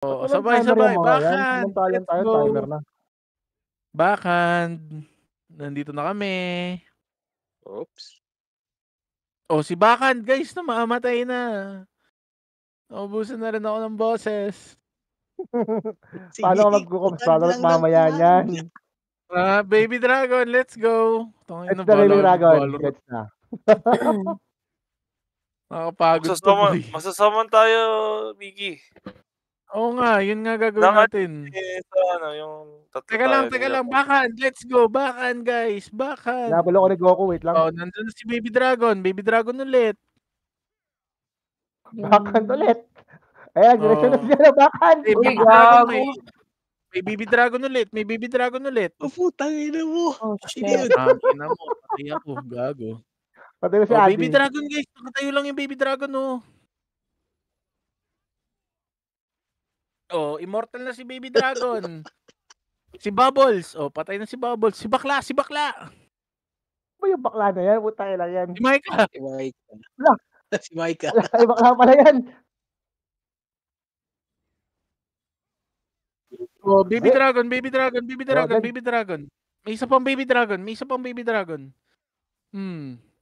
Ba't Oo, walang timer sabay-sabay. yung mga yan? Backhand, Samantalang let's tayo timer go. na. Backhand. Nandito na kami. Oops. Oh, si backhand guys, namamatay na. Naubusan na rin ako ng boses. Paano ka magkukumstado at mamaya niyan? Baby Dragon, let's go. Tangin Gets na na, Baby bala Dragon. mag-Valorant. Gets na. Nakakapagod to, boy. Masasaman tayo, Mickey. Oo nga, yun nga gagawin natin. Yung tatlo Teka lang. Backhand, let's go. Backhand, guys. Backhand. Nabalo ko ni Goku, wait lang. Oh, nandun na si Baby Dragon. Baby Dragon ulit. Backhand ulit. Ayan, direksyon na siya na backhand. Baby Dragon, may Baby Dragon ulit. May Baby Dragon ulit. Oh, putang ina mo. Oh, shit. Ina mo, patay ako. Gago. Patay ko si Oh, Adi. Baby Dragon, guys. Nakatayo lang yung Baby Dragon, oh. Oh, immortal na si Baby Dragon. Si Bubbles. Oh, patay na si Bubbles. Si Bakla. Ba yung bakla na yan? Putang ina yan. Si Micah. Si Micah. Ay, bakla pala yan. Oh, Baby Dragon. May isa pang Baby Dragon.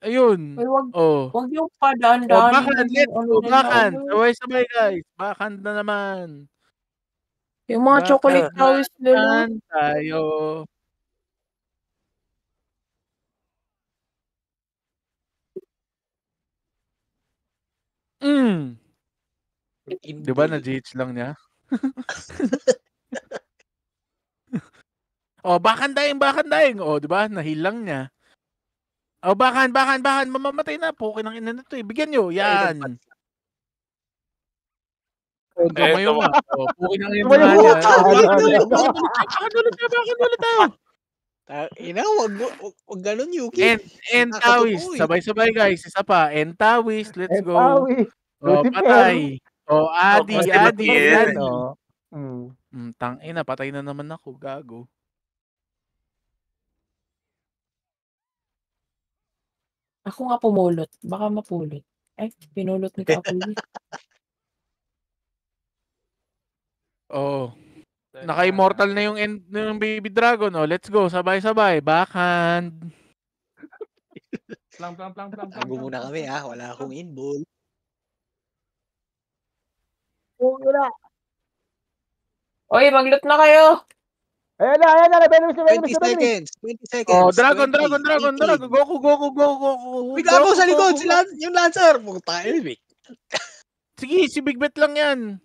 Ayun. Ay, wag yung Oh, padaan-daan. backhand, let's go. Backhand. Sabay-sabay, guys. Backhand na naman. Yung mga chocolate towers nila. Backhand tayo. Diba na-GH lang niya? Oh, backhand dying. Oh, diba? Nahil lang niya. Oh, backhand. Mamamatay na. Pukin ang ina na to eh. Bigyan nyo. Yan. Oh, tumayo nga. Oh, pukin ang ina na niya. Backhand ulit tayo. Ina, wag ganun, Yuki. Entawis. Sabay-sabay, guys. Isa pa. Entawis. Let's go. Oh, Lucifer. patay. Oh, Adi. Lucifer. Tangina, patay na naman ako. Gago. Ako nga pumulot. Baka mapulot. Ay, pinulot ni Kapoy. Oh. Naka-immortal na yung Baby Dragon. Oh, let's go. Sabay-sabay. Backhand. Plang. Tago muna kami, ha. Wala akong inball. Oy, mag-loot na kayo. Ayan na. 20 seconds. Oh, Dragon. Goku. Uy, gago sa likod. Yung Lancer. Puta, eh. Sige, si Big Bet lang yan.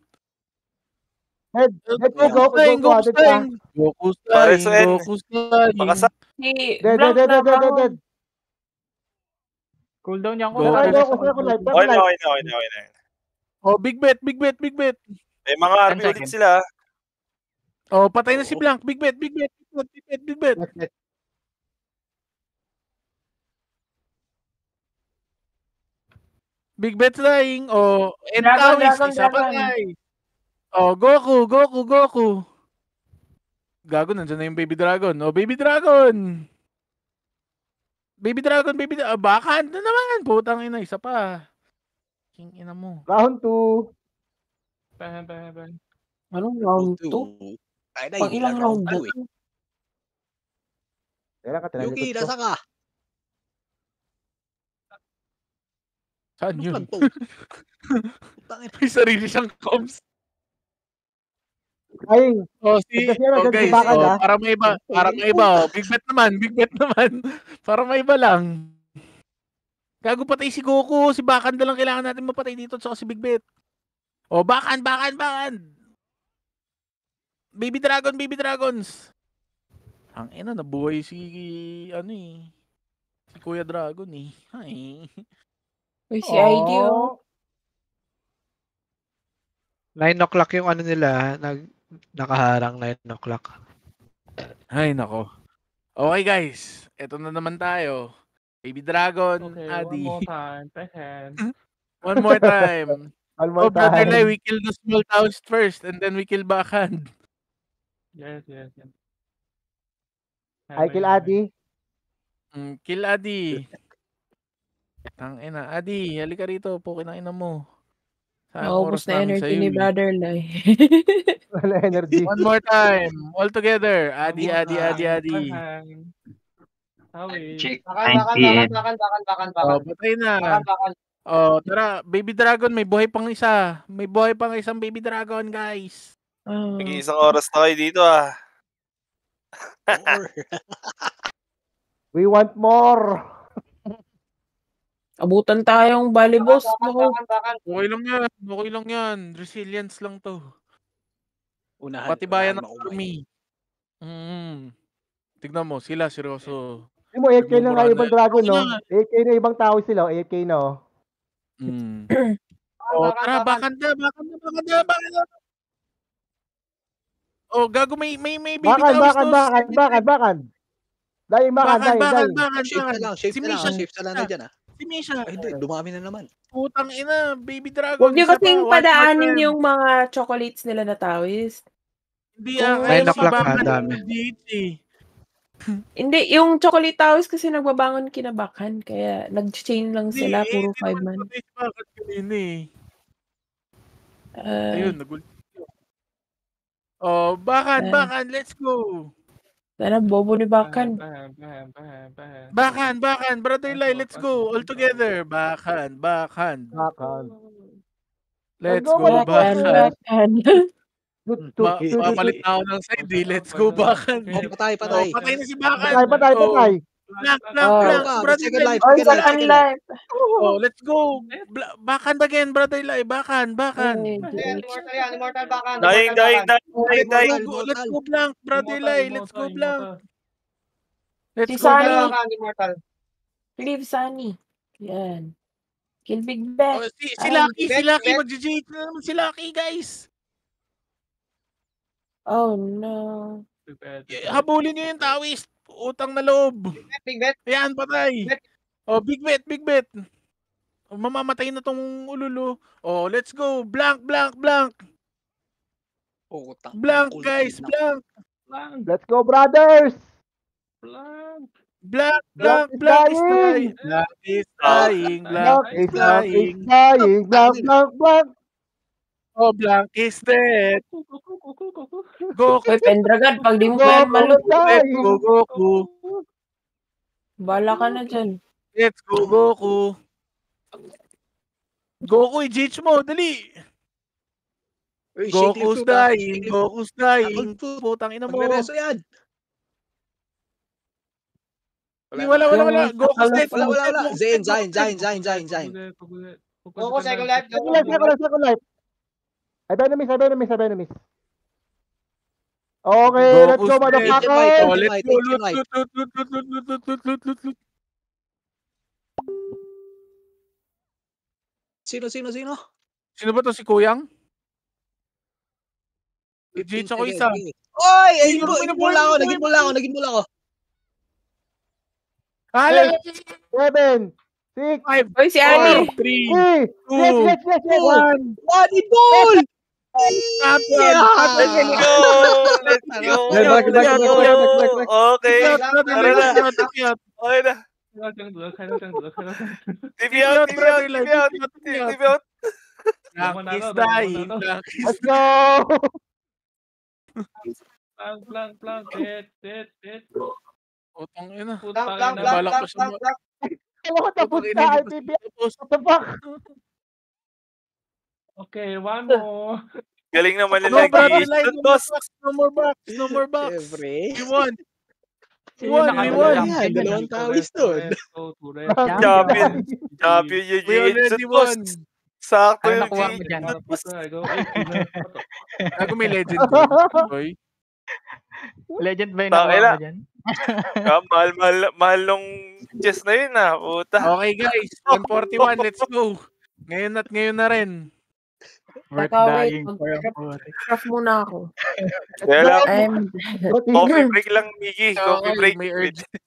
Head, Goku sliding. Dead. Cooldown yan ko. Okay na. Oh, Big Bet. May mga RP ulit sila. Oh, patay na si Blank. Big Bet. Big Bet dying. Oh, Entawis. Isa pa guys. Oh, Goku. Gago, nandiyan na yung Baby Dragon. Oh, Baby Dragon. Backhand na naman. Putang ina, isa pa. King ina mo. Round 2. Bahan. Anong round 2? Pang ilang round na? Yuki, nasa ka? Saan yun? May sarili siyang comms. Ay, guys, para may iba. Big Bet naman. Para may iba lang. Gago, patay si Goku. Si Backhand na lang kailangan natin mapatay dito sa si Big Bet. Oh, Backhand. Baby Dragons. Ang ina, nabuhay si Kuya Dragon eh. Hi. Uy, si ID oh. 9 o'clock yung ano nila, nakaharang 9 o'clock. Ay, nako. Okay guys, eto na naman tayo. Baby Dragon, Okay, Adi. one more time. Backhand. One more time. Brother Lai, we kill the small towns first and then we kill Backhand. Yes. I kill Adi. Kill Adi. Tangina, Adi, halika rito, pukin ang ina mo. Sayang Naubos oras na namin energy sa'yo ni eh. Brother Lai. Wala energy. One more time. All together. Adi, One more adi, time. adi, adi. Pahan. Awit. Check Bakan. 9 PM. Oh, patay na. Oh, tara. Baby Dragon, may buhay pang isa. May buhay pang isang Baby Dragon, guys. Ah, Isang oras na kayo dito ah. We want more. abutan tayong balibos. Naku. Okay lang yan. Okay lang yan. Resilience lang to. Unahan. Patibayan ng maumay. army. Tignan mo, sila seryoso. Hindi mo, 8K na nga Nagmumura ibang na. dragon, Oo no? nga. 8K na ibang tao sila, 8K na, oh. Oh, tara, bakan na. Oh, gago, may baby towers to. Bakan. Dahil bakan. Shape na lang dyan ah. Si Misha. Ay, hindi. Dumami na naman. Putang ina, Baby Dragon. Huwag niyo isa pa, kasing one padaanin more time. yung mga chocolates nila na tawis. Hindi Kung kaya 9 si o'clock na, Bakan dami. ng DH eh. Hindi, yung chocolate towers kasi nagbabangon kinabakan. Kaya nag-chain lang sila, puro 5 man. Hindi naman patay si Bakan kanina eh. Ah, Ayun, nagulit. Oh, Bakan, let's go. sana bobo ni Bakan. Bakan, Brother Lai, let's go. All together. Bakan. Let's go, go, Bakan, Bakan. Bakan. Papalit na ako ng side eh. Let's go, Bakan. Oh, patay. Oh, patay na si Bakan. Patay. Blank, Oh. Brother Second Lai. life. Oh, second life. Oh, let's go. Bakan again, Brother Lai. Bakan. Eh, Immortal bakan. Dying. Let's go, Blank, Brother Lai. Let's go, Blank. Let's Si go, Sunny. Blank. Leave Sunny. Yan. Kill Big Oh, Bet. si Lucky, mag-JJ na naman si Lucky, guys. Oh, no. Habulin niyo yung Taoist. Utang na loob. Big bet. Ayan, patay. Oh, big bet. Oh, mamamatay na tong ululu. Oh, let's go. Blank. Oh, Blank, guys. Blank. Let's go, brothers! Blank is Blank dying. Blank is dying. Blank. Oh, Blank is dead. Goku. Uy, Pendragon, pag di mo pa yan malut, Let's go, Goku. bala ka na dyan. Let's go, Goku. Goku, i-jitch mo. Dali. Goku's dying. Putang ina mo. Magrereso yan. Wala. Goku's dead. Wala. Zayn. Goku, second life. Second life. I miss. Okay, let's go, motherfucker! Oh, let's go. Loot. Sino? Sino ba to, si Kuyang? I-jitch ako isa. Oy! Naging mula ako. Hala! 7, 6, 5, Uy, si Ani. 4, 3, 3, Two. 1. 1. Body ball! Let's go. Okay. Okay na. TV out. Blank is dying. Let's go! Blank. Dead. Utang ina. Blank. Balak pa siya. Ano ko tapos na IPP? What the fuck? Okay, one more. Galing naman No, nila. brother, no more box. Siyempre. We won. Yan, dalawang tawis doon. Champion yung We already won. Sakto Ano yung nakuha mo dyan? Ako may legend ko. Boy. Legend ba yung Tangina. nakuha mo dyan? mahal nung chess na yun ah. Puta. Okay guys, 141, let's go. Ngayon na rin. Worth Teka, wait. dying for a puti. Craft muna ako. Kaya lang, I'm coffee break lang, Miggy. Coffee break. May urgent.